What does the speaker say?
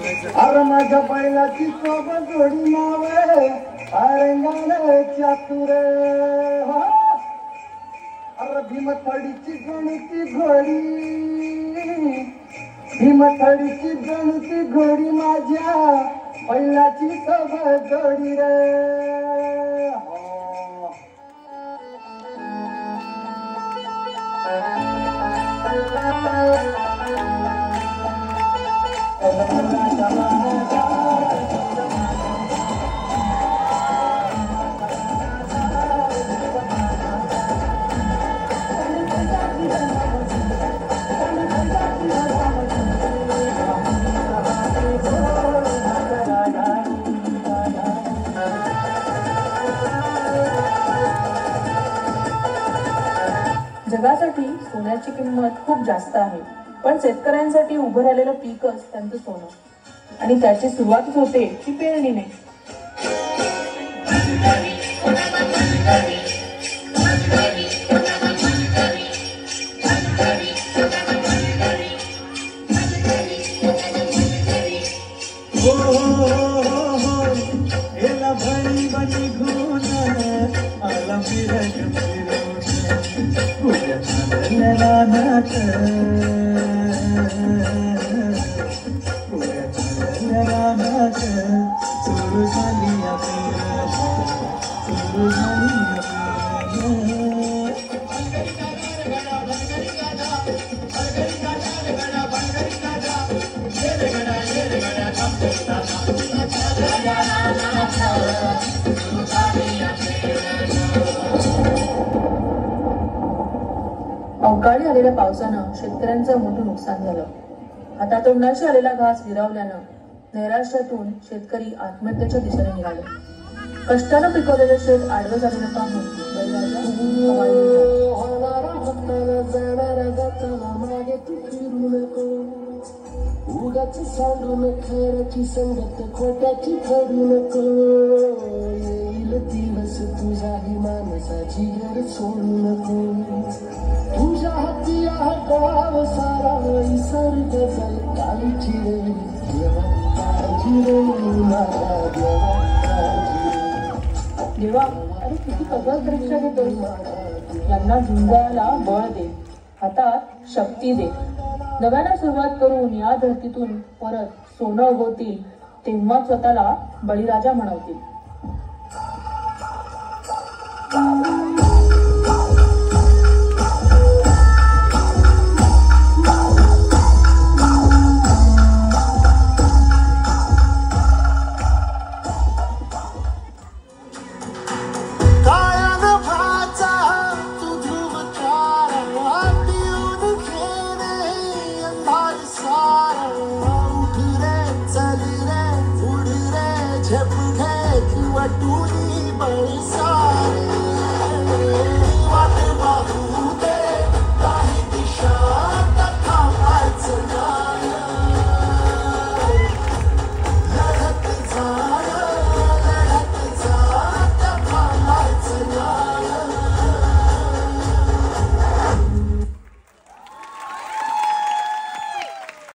अरे माझ्या बैलाची सोबत जोडी नावे अरंगाने चातुर अरे भीमथडीची गणिती घोडी भीमथडीची गणिती घोडी माझ्या बैलाची सोबत जोडी रे जगासाठी सोन्याची किंमत खूप जास्त आहे, पण शेतकऱ्यांसाठी उभं राहिलेलं पीकच त्यांचं सोनं आणि त्याची सुरुवातच होते ती पेरणीने. अवकाळी आलेल्या पावसानं शेतकऱ्यांचं मोठं नुकसान झालं. हातातोंडाशी आलेला घास विरावल्यानं नैराश्यातून शेतकरी आत्महत्येच्या दिशेने निघाले. कष्टानं पिकवलेलं शेत आडवं झालेलं पाहून उगाच सांडून खऱ्याची संगत खोट्याची खडू नको. येईल दिवस तुझ्याही माणसाची घर सोडू नको. तुझ्या हाती हटाव सारा सर्ग जल काळीची रे देवा काळजी रे माझा देवा काळजी. देवा अरे किती कगल परीक्षा घेतोस. यांना झुंजायला बळ दे, हातात शक्ती दे. नव्यानं सुरुवात करून या धरतीतून परत सोनं उगवतील तेव्हा स्वतःला बळीराजा म्हणवतील.